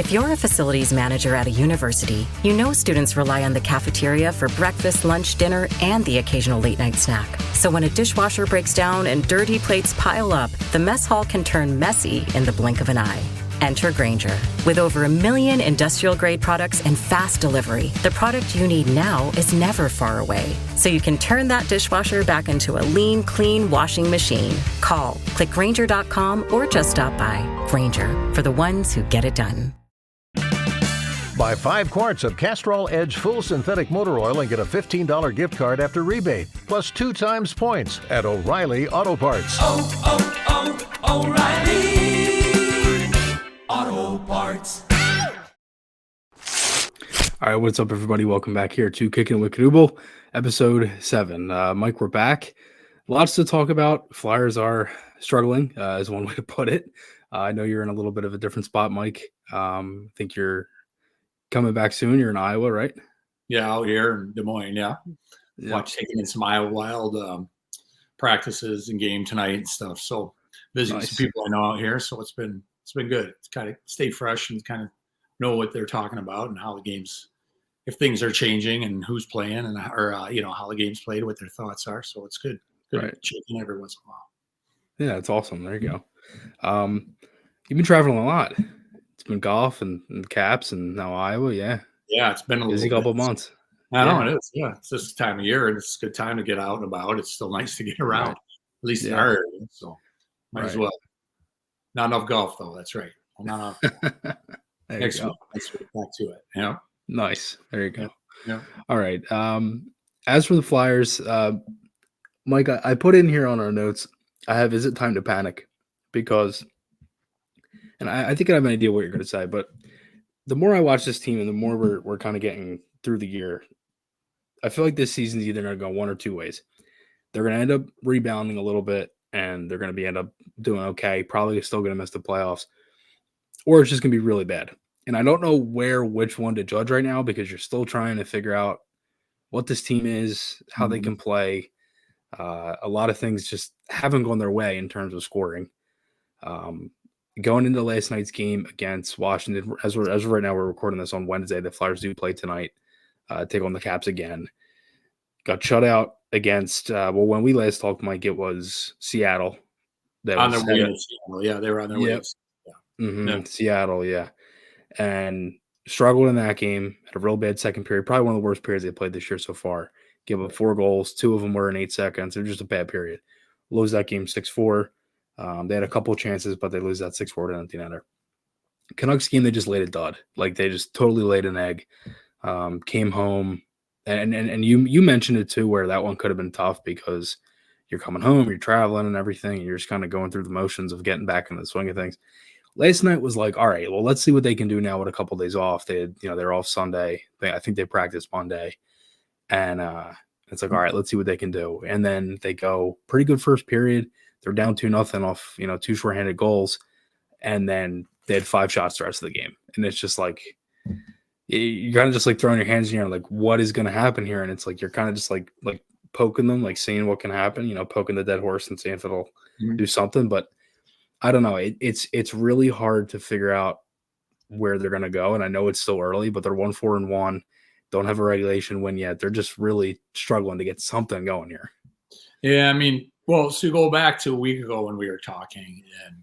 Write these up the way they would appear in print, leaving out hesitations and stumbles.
If you're a facilities manager at a university, you know students rely on the cafeteria for breakfast, lunch, dinner, and the occasional late-night snack. So when a dishwasher breaks down and dirty plates pile up, the mess hall can turn messy in the blink of an eye. Enter Grainger. With over 1 million industrial-grade products and fast delivery, the product you need now is never far away. So you can turn that dishwasher back into a lean, clean washing machine. Call, click Grainger.com, or just stop by. Grainger, for the ones who get it done. Buy 5 quarts of Castrol Edge Full Synthetic Motor Oil and get a $15 gift card after rebate, plus 2 times points at O'Reilly Auto Parts. O'Reilly Auto Parts. All right, what's up, everybody? Welcome back here to Kickin It With Knuble, episode 7. Mike, we're back. Lots to talk about. Flyers are struggling, is one way to put it. I know you're in a little bit of a different spot, Mike. I think you're coming back soon. You're in Iowa, right? Yeah, out here in Des Moines, yeah. Taking in some Iowa Wild practices and game tonight and stuff. So visiting some people I know out here. So it's been good. It's kind of stay fresh and kind of know what they're talking about and how the games, if things are changing and who's playing and how the game's played, what their thoughts are. So it's good. Good checking every once in a while. Yeah, it's awesome. There you go. You've been traveling a lot. It's been golf and Caps and now Iowa. Yeah, it's been a busy couple of months. I know it is. Yeah, it's this time of year and it's a good time to get out and about. It's still nice to get around, at least in our area. So might as well. Not enough golf though. That's right. Not enough. Next week, back to it. Yeah. Nice. There you go. Yeah. All right. As for the Flyers, Mike, I put in here on our notes, I have "Is it time to panic?" because, and I think I have an idea what you're going to say, but the more I watch this team and the more we're kind of getting through the year, I feel like this season's either going to go one or two ways. They're going to end up rebounding a little bit and they're going to end up doing okay, probably still going to miss the playoffs, or it's just going to be really bad. And I don't know which one to judge right now because you're still trying to figure out what this team is, how they can play. A lot of things just haven't gone their way in terms of scoring. Going into last night's game against Washington, as of right now, we're recording this on Wednesday. The Flyers do play tonight, take on the Caps again. Got shut out against, when we last talked, Mike, it was Seattle. On their way to Seattle. Yeah, they were on their way. Seattle, yeah. And struggled in that game. Had a real bad second period. Probably one of the worst periods they played this year so far. Give up 4 goals. 2 of them were in 8 seconds. It was just a bad period. Lose that game 6-4. They had a couple chances, but they lose that 6-4 to empty netter. Canucks game, they just laid a dud. Like, they just totally laid an egg. Came home. And you mentioned it, too, where that one could have been tough because you're coming home, you're traveling and everything, and you're just kind of going through the motions of getting back in the swing of things. Last night was like, all right, well, let's see what they can do now with a couple of days off. They're off Sunday. I think they practiced Monday. And it's like, all right, let's see what they can do. And then they go pretty good first period. They're down 2-0 off, 2 shorthanded goals. And then they had 5 shots the rest of the game. And it's just like, you're kind of just like throwing your hands in the air, like, what is going to happen here? And it's like, you're kind of just like poking them, like seeing what can happen, poking the dead horse and seeing if it'll do something. But I don't know. It's really hard to figure out where they're going to go. And I know it's still early, but they're 1-4-1. Don't have a regulation win yet. They're just really struggling to get something going here. Yeah, I mean, so go back to a week ago when we were talking, and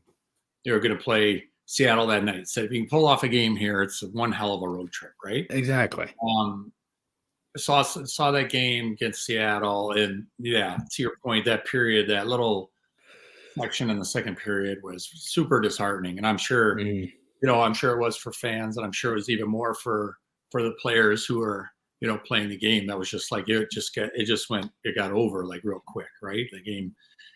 they were going to play Seattle that night. So if you can pull off a game here, it's one hell of a road trip, right? Exactly. Saw that game against Seattle, and yeah, to your point, that period, that little section in the second period was super disheartening, and I'm sure, I'm sure it was for fans, and I'm sure it was even more for the players who are, playing the game. That was just like, it got over like real quick, right? The game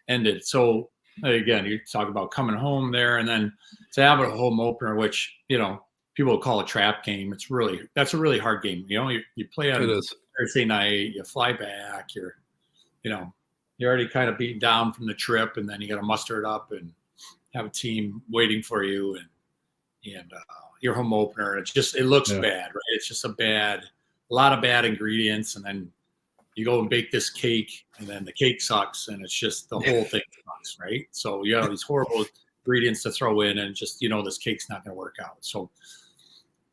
ended. So again, you talk about coming home there and then to have a home opener, which, people call a trap game. That's a really hard game. You play on Thursday night, you fly back, you're already kind of beaten down from the trip, and then you got to muster it up and have a team waiting for you and your home opener. It looks bad, right? It's just a lot of bad ingredients, and then you go and bake this cake, and then the cake sucks, and it's just the whole thing sucks, right? So you have these horrible ingredients to throw in, and just this cake's not going to work out. So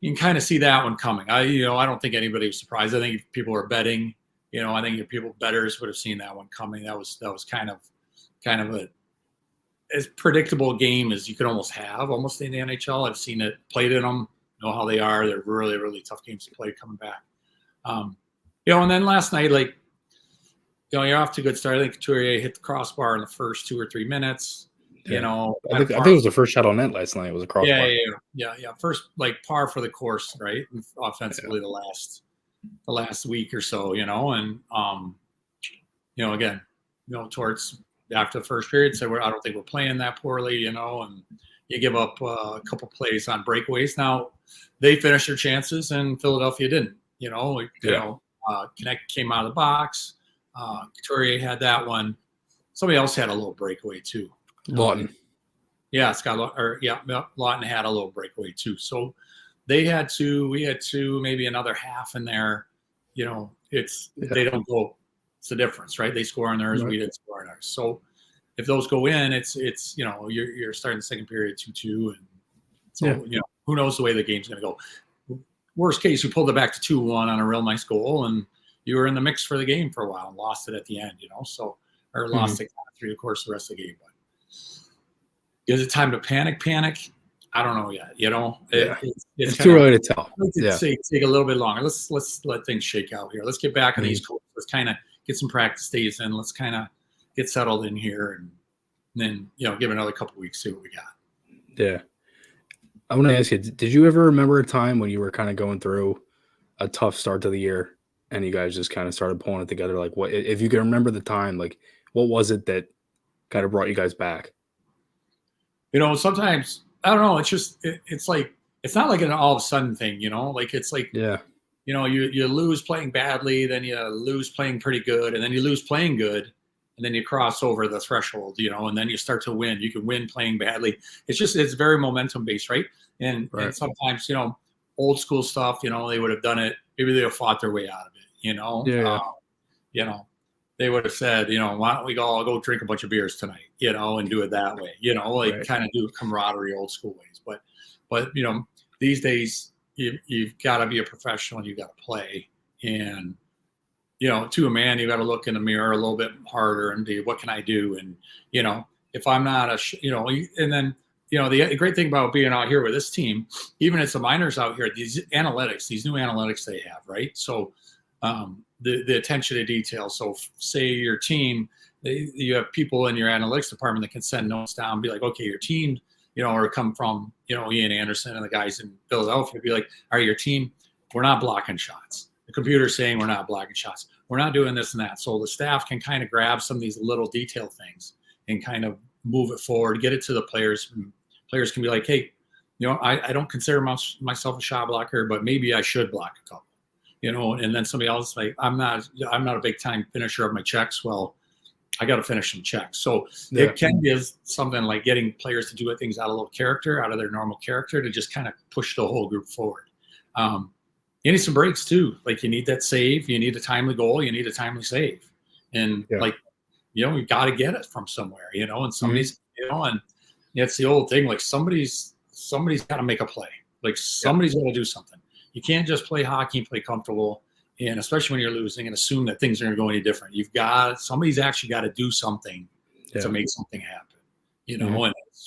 you can kind of see that one coming. I don't think anybody was surprised. I think people were betting. I think if bettors would have seen that one coming. That was kind of a as predictable a game as you could almost have in the NHL. I've seen it, played in them, know how they are. They're really, really tough games to play coming back. And then last night, you're off to a good start. I think Couturier hit the crossbar in the first 2 or 3 minutes. I think it was the first shot on net last night. It was a crossbar. Yeah. First, par for the course, right? Offensively, the last week or so, and again, Torts after the first period said, I don't think we're playing that poorly, and you give up a couple plays on breakaways. Now they finished their chances, and Philadelphia didn't. Connect came out of the box. Couturier had that one. Somebody else had a little breakaway too. Lawton. Lawton had a little breakaway too. So we had two, maybe another half in there. They don't go. It's the difference, right? They score on theirs, we didn't score on ours. So if those go in, it's you're starting the second period 2-2, and so who knows the way the game's going to go. Worst case, you pulled it back to 2-1 on a real nice goal, and you were in the mix for the game for a while and lost it at the end. Lost it through the course of the rest of the game. But is it time to panic? I don't know yet. It's too early to tell. Take a little bit longer. Let's let things shake out here. Let's get back on the East Coast. Let's kind of get some practice days in. Let's kind of get settled in here, and then give another couple weeks, see what we got. Yeah, I want to ask you: did you ever remember a time when you were kind of going through a tough start to the year, and you guys just kind of started pulling it together? Like, what if you can remember the time? Like, what was it that kind of brought you guys back? Sometimes I don't know. It's just it's like it's not like an all of a sudden thing. It's like you lose playing badly, then you lose playing pretty good, and then you lose playing good, and then you cross over the threshold, and then you start to win. You can win playing badly. It's very momentum based, right? And sometimes, old school stuff, they would have done it. Maybe they have fought their way out of it, they would have said, why don't we all go drink a bunch of beers tonight, and do it that way, kind of do camaraderie, old school ways. But these days you've got to be a professional. You got to play, and to a man, you got to look in the mirror a little bit harder and do, what can I do? And, if I'm not and then, the great thing about being out here with this team, even as the minors out here, these new analytics they have, right? So the attention to detail. So say your team, you have people in your analytics department that can send notes down and be like, okay, your team, or come from, Ian Anderson and the guys in Philadelphia, be like, all right, your team, we're not blocking shots. The computer's saying we're not blocking shots. We're not doing this and that. So the staff can kind of grab some of these little detail things and kind of move it forward, get it to the players. And players can be like, hey, I don't consider myself a shot blocker, but maybe I should block a couple, and then somebody else like, I'm not a big time finisher of my checks. Well, I got to finish some checks. So it can be something like getting players to do things out of their normal character, to just kind of push the whole group forward. You need some breaks too. Like, you need that save, you need a timely goal, you need a timely save. And you got to get it from somewhere, and somebody's, and it's the old thing, like somebody's got to make a play. Like, somebody's got to do something. You can't just play hockey and play comfortable, and especially when you're losing, and assume that things are going to go any different. Somebody's actually got to do something to make something happen, and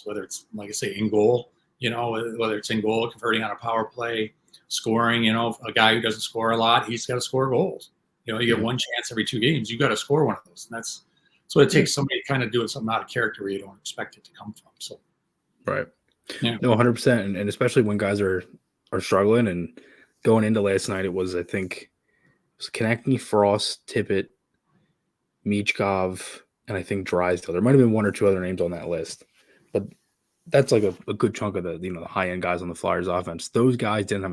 whether it's, like I say, in goal, whether it's in goal, converting on a power play, scoring, a guy who doesn't score a lot, he's got to score goals. You get one chance every 2 games. You got to score one of those. And that's what it takes, somebody kind of doing something out of character where you don't expect it to come from. So, right. Yeah. No, 100%. And especially when guys are struggling, and going into last night, it was, I think, it was Konechny, Frost, Tippett, Michkov, and I think Drysdale. There might have been 1 or 2 other names on that list, but that's like a good chunk of the high end guys on the Flyers offense. Those guys didn't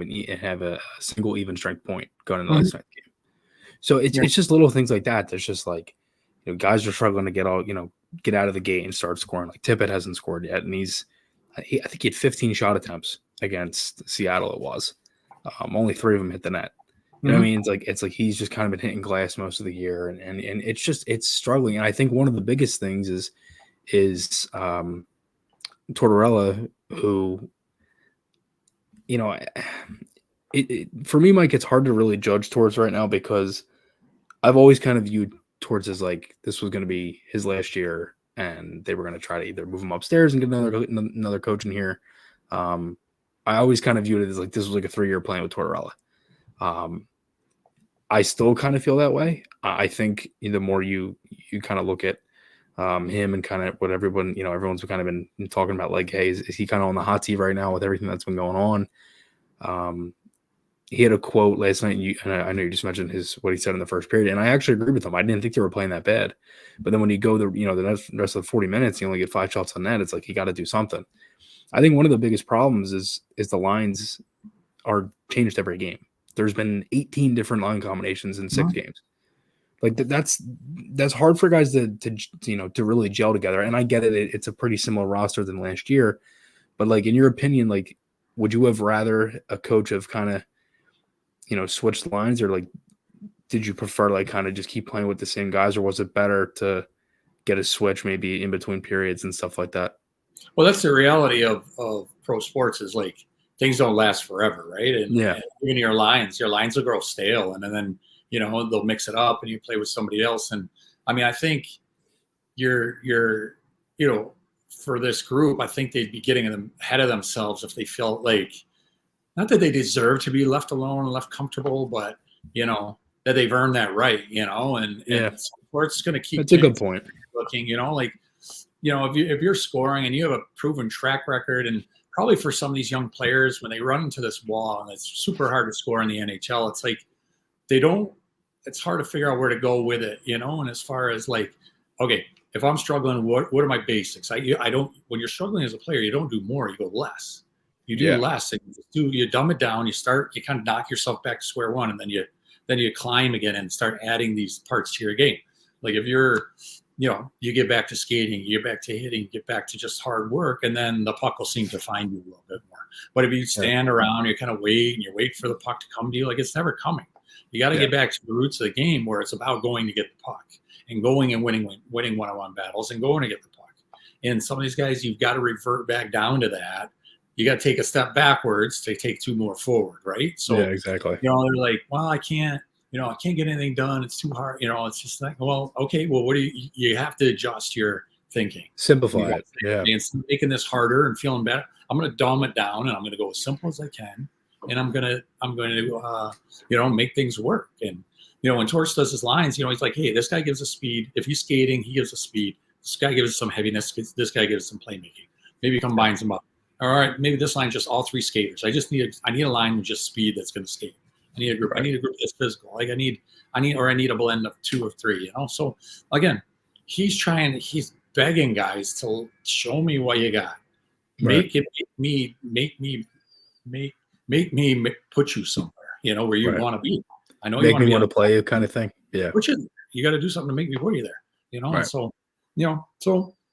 have a single even strength point going into last night's game. So it's just little things like that. There's just like, guys are struggling to get out of the gate and start scoring. Like, Tippett hasn't scored yet, and I think he had 15 shot attempts against Seattle. It was only 3 of them hit the net. You know what I mean? It's like he's just kind of been hitting glass most of the year, and it's struggling. And I think one of the biggest things is Tortorella, who, for me, Mike, it's hard to really judge Torts right now because I've always kind of viewed Torts as like this was going to be his last year, and they were going to try to either move him upstairs and get another coach in here. I always kind of viewed it as like this was like a 3-year plan with Tortorella. I still kind of feel that way. I think the more you kind of look at him and kind of what everyone's kind of been talking about, like, hey, is he kind of on the hot seat right now with everything that's been going on? He had a quote last night, and I know you just mentioned what he said in the first period, and I actually agree with him. I didn't think they were playing that bad, but then when you go the rest of the 40 minutes, you only get 5 shots on net. It's like you got to do something. I think one of the biggest problems is the lines are changed every game. There's been 18 different line combinations in 6 games. Like that's hard for guys to really gel together. And I get it; it's a pretty similar roster than last year, but like in your opinion, like would you have rather a coach have kind of switched lines, or like did you prefer like kind of just keep playing with the same guys, or was it better to get a switch maybe in between periods and stuff like that? Well, that's the reality of pro sports is like things don't last forever, right? And even your lines will grow stale, and then they'll mix it up and you play with somebody else. And I mean, I think you're for this group, I think they'd be getting them ahead of themselves if they felt like not that they deserve to be left alone and left comfortable, but that they've earned that right, and sports going to keep. That's a good point. Looking, if you're scoring and you have a proven track record, and probably for some of these young players, when they run into this wall and it's super hard to score in the NHL, it's like it's hard to figure out where to go with it, and as far as like, okay, if I'm struggling, what are my basics? I don't, when you're struggling as a player, you don't do more, you go less. You do less, and you dumb it down. You kind of knock yourself back to square one, and then you climb again and start adding these parts to your game. Like if you're, you get back to skating, you get back to hitting, you get back to just hard work, and then the puck will seem to find you a little bit more. But if you stand around, you kind of wait and you wait for the puck to come to you, like it's never coming. You got to get back to the roots of the game where it's about going to get the puck and going and winning one-on-one battles and going to get the puck. And some of these guys, you've got to revert back down to that. You got to take a step backwards to take 2 more forward, right? So exactly. They're like, well, I can't get anything done. It's too hard. It's just like, well, okay, well, what do you have to adjust your thinking, simplify it. Yeah, instead of making this harder and feeling better, I'm going to dumb it down and I'm going to go as simple as I can, and I'm going to make things work. And when Torts does his lines, he's like, hey, this guy gives us speed. If he's skating, he gives us speed. This guy gives us some heaviness. This guy gives us some playmaking. Maybe combines them up. All right, maybe this line just all 3 skaters. I need a line with just speed that's going to skate. I need a group. Right. I need a group that's physical. Like I need a blend of 2 or 3. So again, he's begging guys to show me what you got. Right. Make me put you somewhere. Where you want to be. I know make you me want to play you, kind of thing. Yeah. Which is you got to do something to make me put you there. Right. So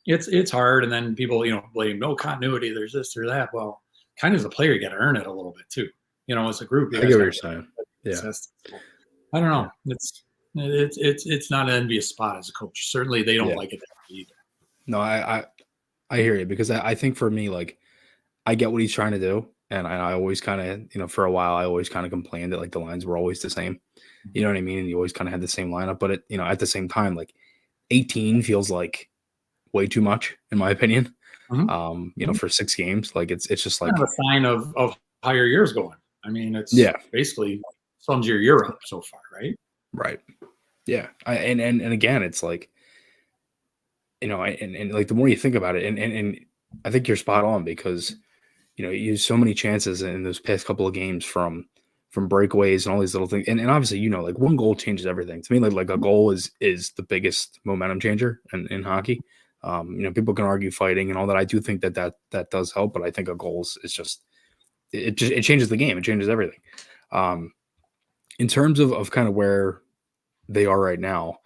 it's hard, and then people blame no continuity. There's this or that. Well, kind of as a player, you got to earn it a little bit too. As a group. I get what you're saying. Yeah. I don't know. It's not an envious spot as a coach. Certainly, they don't like it either. No, I hear you, because I think for me, like, I get what he's trying to do, and I always kind of for a while I always kind of complained that like the lines were always the same. You know what I mean? And you always kind of had the same lineup, but at the same time, like 18 feels like way too much in my opinion. Mm-hmm. For 6 games, like it's just like kind of a sign of how your year's going. I mean, it's basically sums your year up so far, right? Right. Yeah. And again, it's like, and like the more you think about it, and I think you're spot on, because you use so many chances in those past couple of games from breakaways and all these little things, and obviously like one goal changes everything. To me, like a goal is the biggest momentum changer in hockey. People can argue fighting and all that. I do think that does help, but I think a goal is just it changes the game. It changes everything. In terms of kind of where they are right now,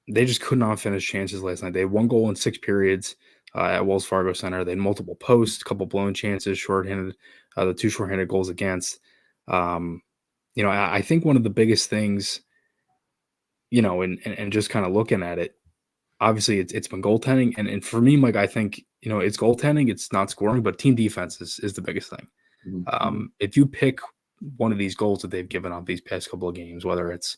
they just could not finish chances last night. They had 1 goal in 6 periods at Wells Fargo Center. They had multiple posts, a couple blown chances, shorthanded, the 2 shorthanded goals against. I think one of the biggest things, and just kind of looking at it, obviously it's been goaltending. And for me, Mike, I think, it's goaltending, it's not scoring, but team defense is the biggest thing. If you pick one of these goals that they've given up these past couple of games, whether it's,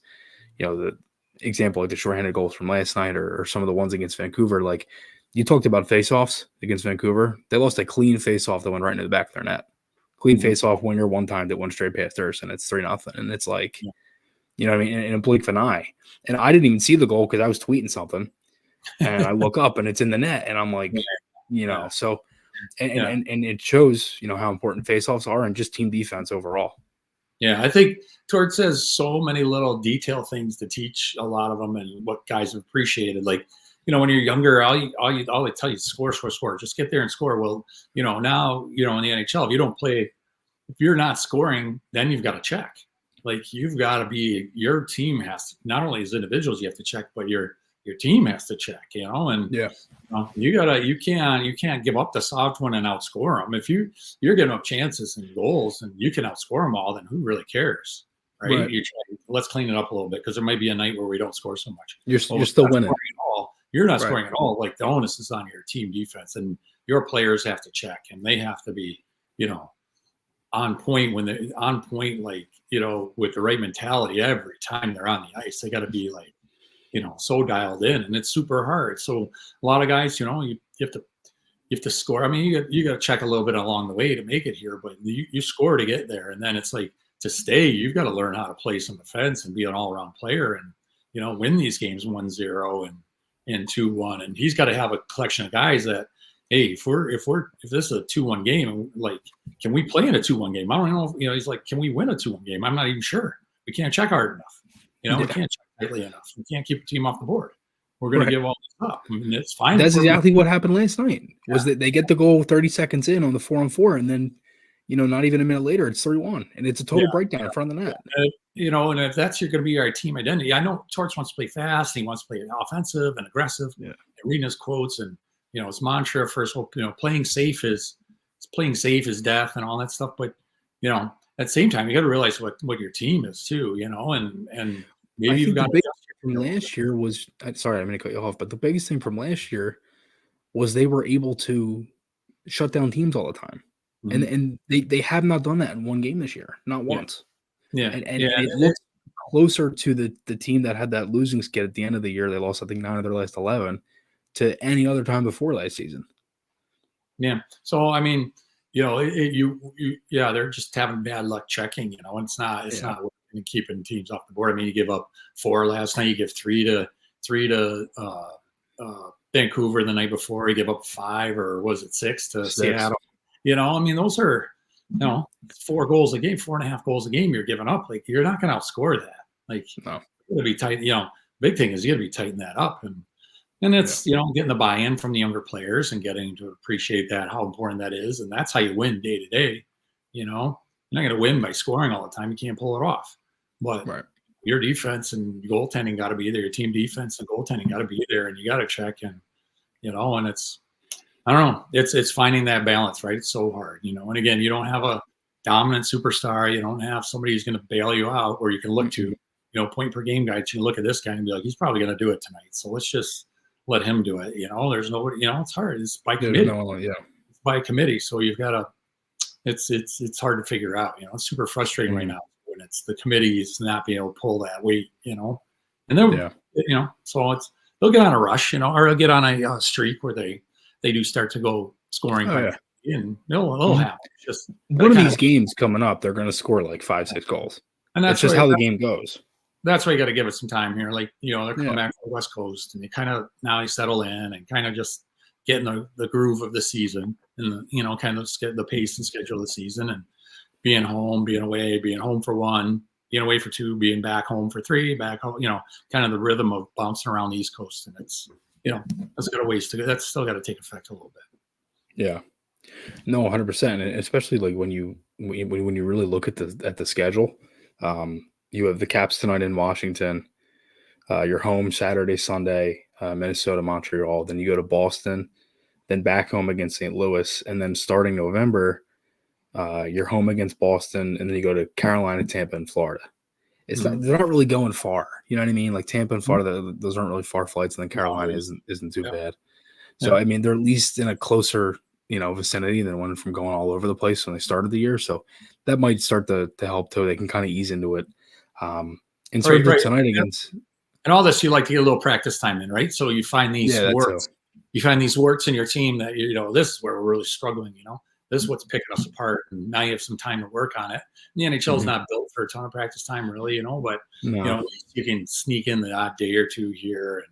the example like the shorthanded goals from last night or some of the ones against Vancouver, like you talked about faceoffs against Vancouver. They lost a clean faceoff that went right into the back of their net. Clean faceoff winger one time that went straight past theirs, and it's 3-0. And it's like, you know what I mean, in a blink of an eye. And I didn't even see the goal because I was tweeting something. And I look up and it's in the net, and I'm like, so and it shows, how important faceoffs are and just team defense overall. Yeah, I think Torts has so many little detail things to teach a lot of them, and what guys have appreciated. Like, when you're younger, all they tell you is score. Just get there and score. Well, now, in the NHL, if you don't play, if you're not scoring, then you've got to check. Like, you've got to be, your team has to, not only as individuals you have to check, but your team has to check, and you can't give up the soft one and outscore them. If you're giving up chances and goals and you can outscore them all, then who really cares, right? Let's clean it up a little bit, because there might be a night where we don't score so much. You're still winning. You're not scoring at all. Like, the onus is on your team defense, and your players have to check, and they have to be, on point when they're on point, like, with the right mentality every time they're on the ice. They got to be like, so dialed in, and it's super hard. So a lot of guys, you have to score. I mean, you got to check a little bit along the way to make it here, but you score to get there, and then it's like, to stay, you've got to learn how to play some defense and be an all-around player, and win these games 1-0 and 2-1. And he's got to have a collection of guys that, hey, if this is a 2-1 game, like, can we play in a 2-1 game? I don't know. He's like, can we win a 2-1 game? I'm not even sure. We can't check hard enough. We can't check tightly enough. We can't keep the team off the board. We're going to give all this up. I mean, it's fine. That's exactly what happened last night. Was that they get the goal 30 seconds in on the 4-on-4, and then, not even a minute later, it's 3-1, and it's a total breakdown in front of the net. And if that's going to be our team identity, I know Torts wants to play fast. He wants to play offensive and aggressive. And reading his quotes and his mantra first. Playing safe is death and all that stuff. But at the same time, you got to realize what your team is too. And maybe you've got the biggest thing from last year was. Sorry, I'm going to cut you off, but the biggest thing from last year was they were able to shut down teams all the time. And they have not done that in one game this year, not once. And it looks closer to the team that had that losing skid at the end of the year. They lost, I think, 9 of their last 11 to any other time before last season. Yeah. So I mean, they're just having bad luck checking. And it's not working, keeping teams off the board. I mean, you give up 4 last night. You give 3 to Vancouver the night before. You give up 5, or was it 6 to Seattle? I mean, those are, 4 goals a game, 4.5 goals a game you're giving up. Like, you're not going to outscore that. Like, no. You got to be tight. Big thing is you got to be tightening that up. And it's, getting the buy-in from the younger players and getting to appreciate that, how important that is. And that's how you win day to day. You're not going to win by scoring all the time. You can't pull it off. But your defense and goaltending got to be there. Your team defense and goaltending got to be there, and you got to check. And, and it's, I don't know. It's finding that balance, right? It's so hard, And again, you don't have a dominant superstar. You don't have somebody who's going to bail you out, or you can look to, point per game guy. You can look at this guy and be like, he's probably going to do it tonight. So let's just let him do it. There's nobody. It's hard. It's by committee. It's by committee. So you've got to. It's hard to figure out. It's super frustrating right now when it's the committee's not being able to pull that weight. And then so they'll get on a rush, or they'll get on a streak where they do start to go scoring. And it'll happen. Just one of these games coming up, they're going to score like 5-6 goals. And that's just how the game goes. That's why you got to give it some time here. Like, they're coming back from the West Coast, and they settle in and kind of just get in the groove of the season, and kind of get the pace and schedule of the season, and being home, being away, being home for 1, being away for 2, being back home for 3, back home, kind of the rhythm of bouncing around the East Coast. And it's, that's got a ways to go. That's still got to take effect a little bit. Yeah. No, 100%. And especially like when you really look at the schedule, you have the Caps tonight in Washington. You're home Saturday, Sunday, Minnesota, Montreal. Then you go to Boston, then back home against St. Louis, and then starting November, you're home against Boston, and then you go to Carolina, Tampa, and Florida. They're not really going far. You know what I mean? Like Tampa and Florida, those aren't really far flights, and then Carolina isn't too bad. So I mean, they're at least in a closer vicinity than one from going all over the place when they started the year. So that might start to help too. They can kind of ease into it. In terms of tonight against, and all this, you like to get a little practice time in, right? So you find these warts. You find these warts in your team that this is where we're really struggling. This is what's picking us apart, and now you have some time to work on it. And the NHL is not built for a ton of practice time, really. But you can sneak in the odd day or two here, and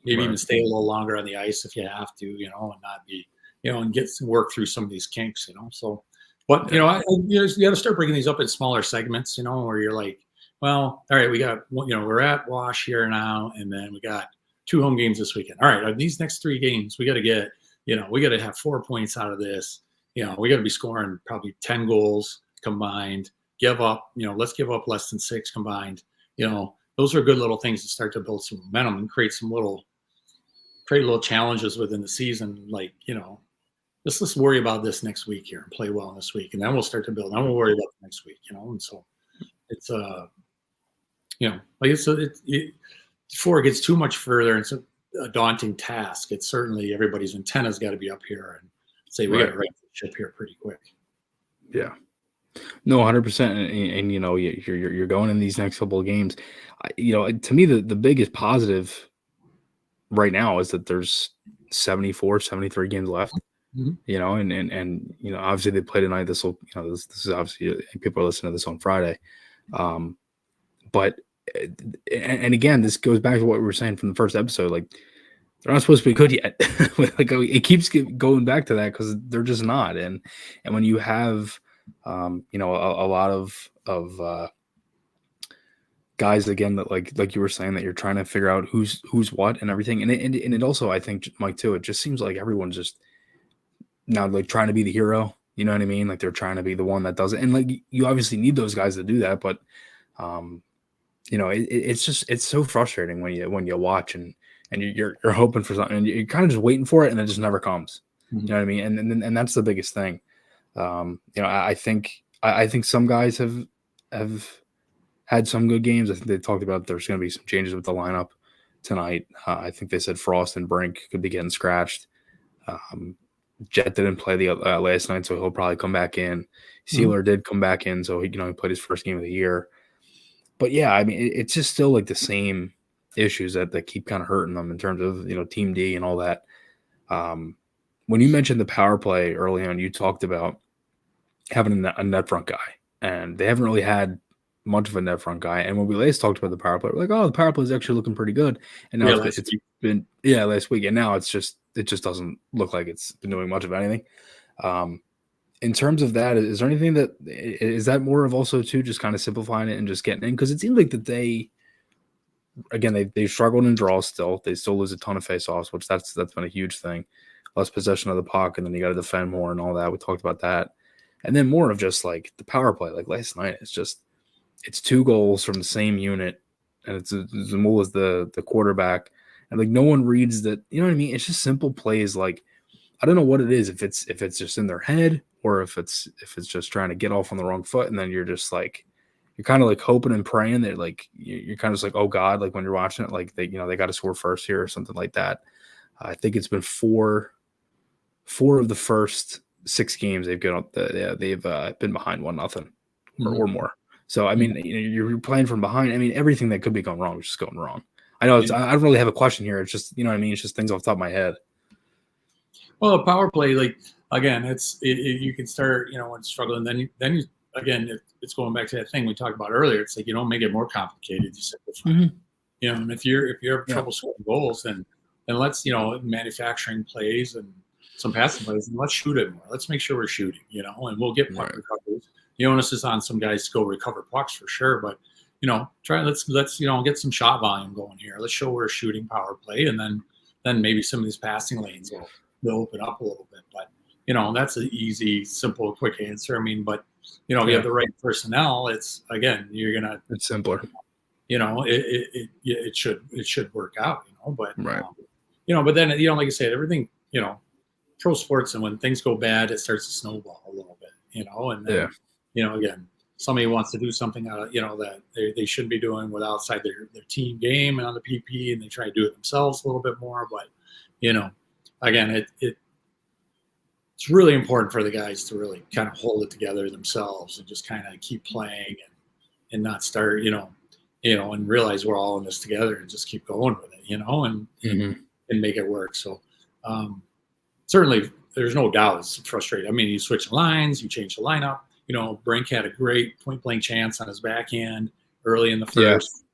maybe even stay a little longer on the ice if you have to, and not be, and get some work through some of these kinks, So, but you got to start breaking these up in smaller segments, where you're like, well, all right, we got, we're at Wash here now, and then we got 2 home games this weekend. All right, these next 3 games, we got to get, we got to have 4 points out of this. We got to be scoring probably 10 goals combined. Let's give up less than 6 combined. Those are good little things to start to build some momentum and create little challenges within the season. Like, let's worry about this next week here and play well this week, and then we'll start to build. Then we'll worry about the next week, And so it's before it gets too much further, it's a daunting task. It's certainly everybody's antenna's got to be up here and say we got to right the ship here pretty quick. Yeah, no, 100%. And you're going in these next couple of games. To me, the biggest positive right now is that there's 74, 73 games left. And obviously they play tonight. This is obviously people are listening to this on Friday. But again, this goes back to what we were saying from the first episode. Like, they're not supposed to be good yet. Like, it keeps going back to that because they're just not. And when you have, a lot of guys again that like you were saying that you're trying to figure out who's what and everything. And it also, I think, Mike, too, it just seems like everyone's just now like trying to be the hero. You know what I mean? Like, they're trying to be the one that does it. And like, you obviously need those guys to do that, but it's so frustrating when you watch and you're hoping for something and you're kind of just waiting for it and it just never comes. You know what I mean? And that's the biggest thing. I think some guys have had some good games. I think they talked about there's going to be some changes with the lineup tonight. I think they said Frost and Brink could be getting scratched. Jet didn't play the last night, so he'll probably come back in. Sealer did come back in, so he played his first game of the year. But yeah, I mean, it's just still like the same issues that keep kind of hurting them in terms of Team D and all that. When you mentioned the power play early on, you talked about having a net front guy, and they haven't really had much of a net front guy. And when we last talked about the power play, we're like, oh, the power play is actually looking pretty good. And now it's been last week, and now it just doesn't look like it's been doing much of anything. In terms of that, is there anything is that more of also too just kind of simplifying it and just getting in? Because it seems like that they struggled in draws still. They still lose a ton of faceoffs, which that's been a huge thing. Less possession of the puck, and then you got to defend more and all that. We talked about that. And then more of just like the power play. Like last night, it's 2 goals from the same unit, and it's Zamula is the quarterback, and like no one reads that. You know what I mean? It's just simple plays. Like, I don't know what it is. If it's just in their head, or if it's just trying to get off on the wrong foot, and then you're just like you're kind of like hoping and praying that like you're kind of just like, oh God, like when you're watching it, like they got to score first here or something like that. I think it's been 4 of the first 6 games they've been behind 1-0 or more. So I mean, you're playing from behind. I mean, everything that could be going wrong is just going wrong. I know I don't really have a question here. It's just, you know what I mean? It's just things off the top of my head. Well, a power play, like again, you can start, when struggling, then you again, it's going back to that thing we talked about earlier. It's like you don't make it more complicated. You simplify. And if you're having trouble scoring goals, then let's manufacturing plays and some passing plays, and let's shoot it more. Let's make sure we're shooting, and we'll get puck recoveries. The onus is on some guys to go recover pucks for sure, but let's get some shot volume going here. Let's show we're shooting power play, and then maybe some of these passing lanes will open up a little bit. But that's an easy, simple, quick answer. I mean, but if you have the right personnel, it's it's simpler. It should work out. But but then like I said, everything pro sports, and when things go bad, it starts to snowball a little bit. And then, again, somebody wants to do something that they shouldn't be doing with outside their team game and on the PP, and they try to do it themselves a little bit more. But again, it it's really important for the guys to really kind of hold it together themselves and just kind of keep playing and not start, and realize we're all in this together and just keep going with it, and make it work. So certainly there's no doubt it's frustrating. I mean, you switch the lines, you change the lineup. Brink had a great point blank chance on his backhand early in the first.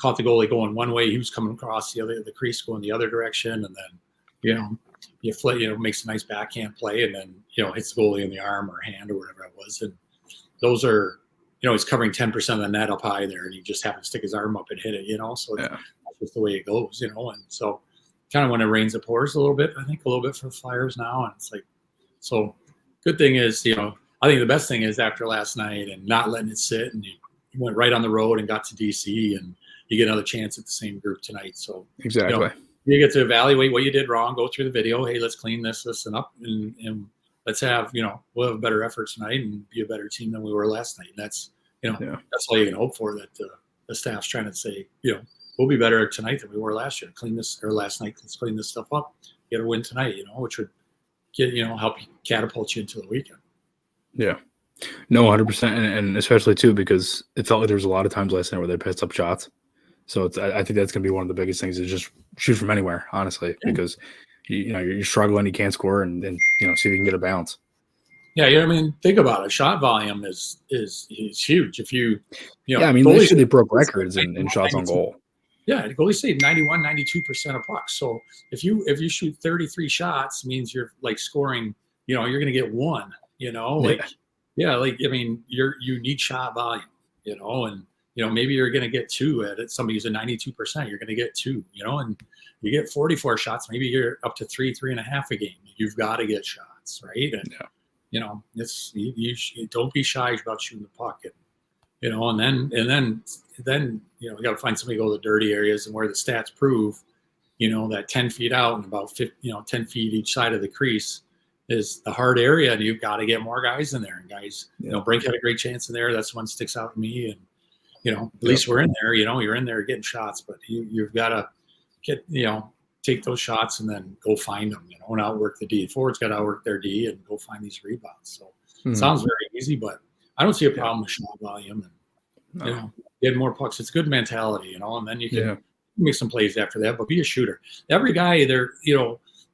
Caught the goalie going one way, he was coming across the crease going the other direction, and then you flip, makes a nice backhand play, and then hits the goalie in the arm or hand or whatever it was. And those are, he's covering 10% of the net up high there, and he just happened to stick his arm up and hit it. So that's just the way it goes. And so kind of when it rains, it pours a little bit. I think a little bit for the Flyers now, and it's like, so good thing is, I think the best thing is after last night and not letting it sit, and you went right on the road and got to DC, and you get another chance at the same group tonight. So exactly, you get to evaluate what you did wrong, go through the video. Hey, let's clean this and up, and let's have we'll have a better effort tonight and be a better team than we were last night. And that's that's all you can hope for. That the staff's trying to say, we'll be better tonight than we were last year. Clean this, or last night. Let's clean this stuff up. Get a win tonight. Which would get help you catapult you into the weekend. Yeah. No, 100%, and especially too because it felt like there was a lot of times last night where they passed up shots. So I think that's going to be one of the biggest things is just shoot from anywhere, honestly, because you're struggling, you can't score, and see if you can get a bounce. Yeah, I mean, think about it. Shot volume is huge. If last year they broke records in shots on goal. Yeah, goalies say 91, 92% of pucks. So if you shoot 33 shots, means you're like scoring. You're going to get one. I mean, you need shot volume. And maybe you're going to get two at it. Somebody who's a 92%, you're going to get two. And you get 44 shots. Maybe you're up to 3.5 a game. You've got to get shots, right? And it's you don't be shy about shooting the puck. And then you got to find somebody to go to the dirty areas, and where the stats prove, that 10 feet out and about 10 feet each side of the crease is the hard area, and you've got to get more guys in there. And guys, Brink had a great chance in there. That's one sticks out to me. And at least we're in there. You're in there getting shots, but you've got to get take those shots and then go find them. And outwork the D. Forwards got to outwork their D and go find these rebounds. So it sounds very easy, but I don't see a problem with shot volume. And get more pucks. It's good mentality, and then you can make some plays after that. But be a shooter. Every guy, they're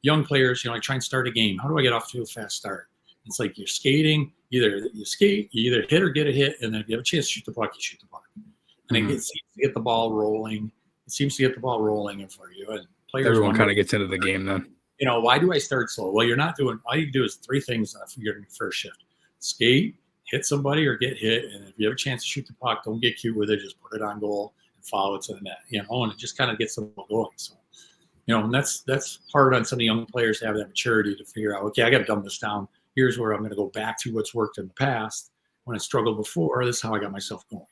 young players, try and start a game. How do I get off to a fast start? It's like you're skating. Either you skate, you either hit or get a hit, and then if you have a chance to shoot the puck, you shoot the puck. And it seems to get the ball rolling. It seems to get the ball rolling in for you. And players, everyone kind of gets into the game then. Why do I start slow? Well, you're not doing. All you do is three things for your first shift: skate, hit somebody, or get hit. And if you have a chance to shoot the puck, don't get cute with it. Just put it on goal and follow it to the net. And it just kind of gets the ball going. So. And that's hard on some of the young players to have that maturity to figure out, okay, I got to dumb this down. Here's where I'm going to go back to what's worked in the past. When I struggled before, this is how I got myself going,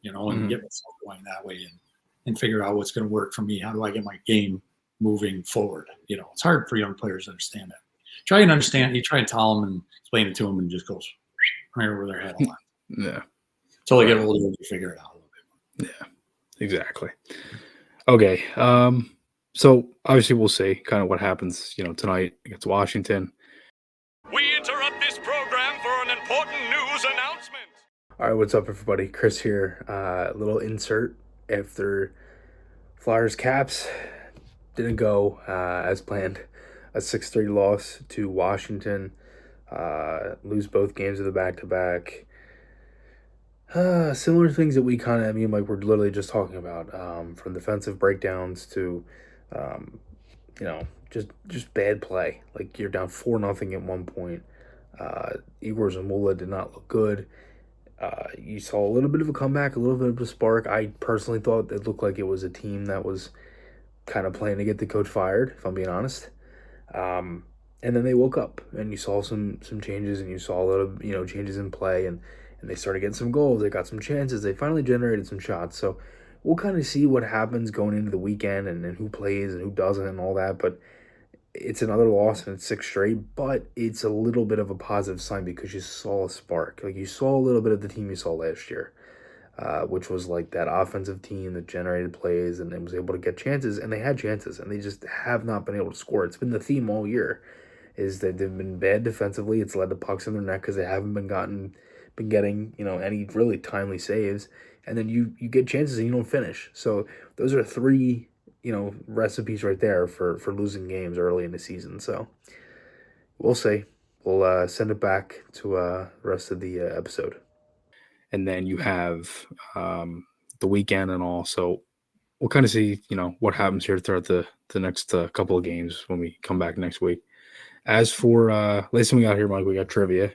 and get myself going that way and figure out what's going to work for me. How do I get my game moving forward? It's hard for young players to understand that. Try and understand. You try and tell them and explain it to them, and it just goes right over their head a lot. Yeah. Until they get older, you figure it out a little bit. Yeah, exactly. Okay. So obviously we'll see kind of what happens, tonight against Washington. We interrupt this program for an important news announcement. All right, what's up, everybody? Chris here. Little insert after Flyers Caps didn't go as planned. A 6-3 loss to Washington. Lose both games of the back-to-back. Similar things that we kind of, we're literally just talking about, from defensive breakdowns to just bad play. Like, you're down 4-0 at one point. Igor Zamula did not look good. You saw a little bit of a comeback, a little bit of a spark. I personally thought it looked like it was a team that was kind of playing to get the coach fired, if I'm being honest. And then they woke up, and you saw some changes, and you saw a little, changes in play, and they started getting some goals. They got some chances. They finally generated some shots. So we'll kind of see what happens going into the weekend and who plays and who doesn't and all that. But it's another loss, and it's 6 straight. But it's a little bit of a positive sign because you saw a spark. Like, you saw a little bit of the team you saw last year, which was like that offensive team that generated plays and was able to get chances. And they had chances, and they just have not been able to score. It's been the theme all year. is that they've been bad defensively. It's led to pucks in their neck because they haven't been getting any really timely saves, and then you get chances and you don't finish. So those are three recipes right there for losing games early in the season. So we'll see. We'll send it back to the rest of the episode, and then you have the weekend and all. So we'll kind of see what happens here throughout the next couple of games when we come back next week. As for last thing we got here, Mike, we got trivia.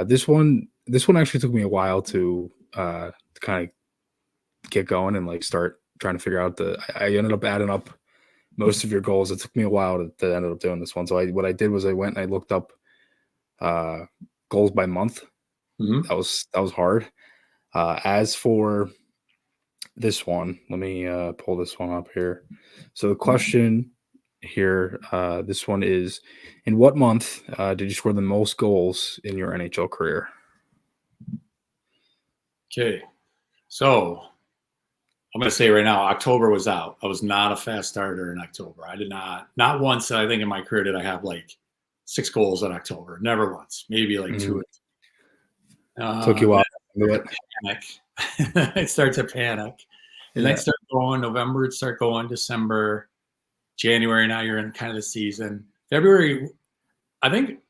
This one actually took me a while to kind of get going and start trying to figure out I ended up adding up most of your goals. It took me a while to end up doing this one. So what I did was I went and I looked up goals by month. Mm-hmm. That was hard. As for this one, let me pull this one up here. So the question here, this one is, in what month did you score the most goals in your NHL career? Okay, so I'm going to say right now, October was out. I was not a fast starter in October. I did not once, I think in my career did I have 6 goals in October. Never once, maybe 2. Took you a while to do it. Panic. I start to panic. And then start going November, start going December, January. Now you're in kind of the season. February, I think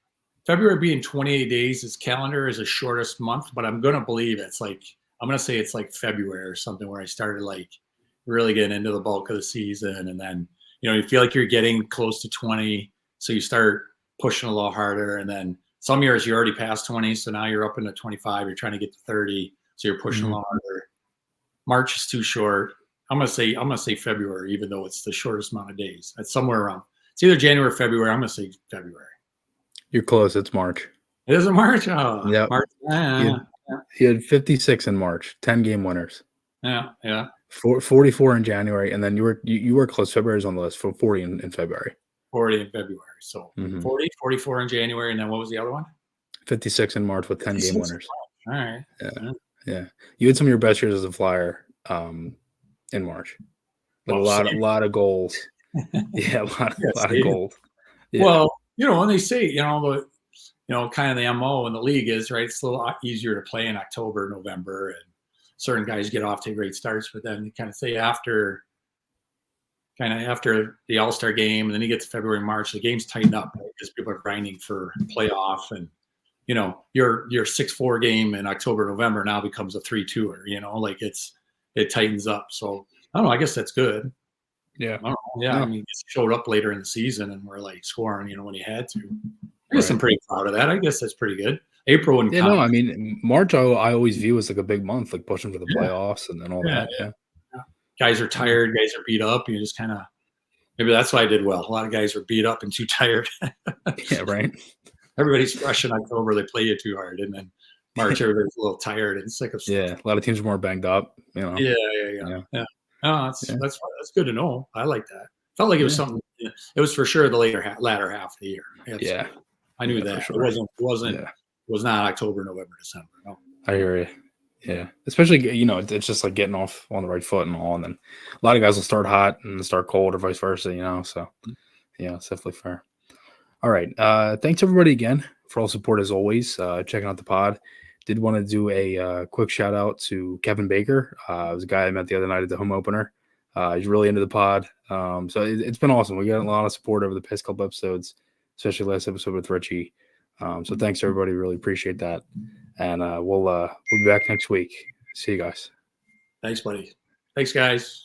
February being 28 days, his calendar is the shortest month, but I'm going to believe I'm going to say it's February or something where I started really getting into the bulk of the season. And then, you feel like you're getting close to 20. So you start pushing a little harder. And then some years you already passed 20. So now you're up into 25. You're trying to get to 30. So you're pushing a little harder. March is too short. I'm gonna say February, even though it's the shortest amount of days. It's somewhere around. It's either January or February. I'm gonna say February. You're close. It's March. It isn't March. Oh, yeah. March. You had 56 in March. 10 game winners. Yeah. 44 in January, and then you were close. February's on the list for 40 in February. 40 in February. So 40, 44 in January, and then what was the other one? 56 in March with 10 game winners. All right. Yeah. You had some of your best years as a Flyer in March. A lot of goals. Yeah, a lot of goals. Yeah. Well, when they say, kind of the MO in the league is, right, it's a little easier to play in October, November, and certain guys get off to great starts, but then you kind of say after the All-Star game, and then you get to February, March, the games tighten up, right, because people are grinding for playoff, and your 6-4 game in October, November now becomes a 3-2-er, it tightens up. So I don't know, I guess that's good. Yeah. I don't know. Yeah. I mean, he showed up later in the season and we're scoring, when he had to. I guess I'm pretty proud of that. I guess that's pretty good. April and I mean, March I always view as a big month, pushing for the playoffs and then all that. Yeah. Guys are tired, guys are beat up. You just kind of, maybe that's why I did well. A lot of guys are beat up and too tired. Yeah, right. Everybody's fresh in October. They play you too hard. And then March, everybody's a little tired and sick of stuff. Yeah, a lot of teams are more banged up. Yeah. Oh, that's good to know. I like that. Felt like it was something. It was for sure the latter half of the year. Yeah, I knew that. Sure. It was not October, November, December. No. I hear you. Yeah, especially it's just getting off on the right foot and all, and then a lot of guys will start hot and start cold, or vice versa. So yeah, it's definitely fair. All right, thanks everybody again for all support as always. Checking out the pod. Did want to do a quick shout out to Kevin Baker. It was a guy I met the other night at the home opener. He's really into the pod. So it's been awesome. We got a lot of support over the past couple episodes, especially last episode with Richie. So thanks everybody. Really appreciate that. And we'll be back next week. See you guys. Thanks, buddy. Thanks, guys.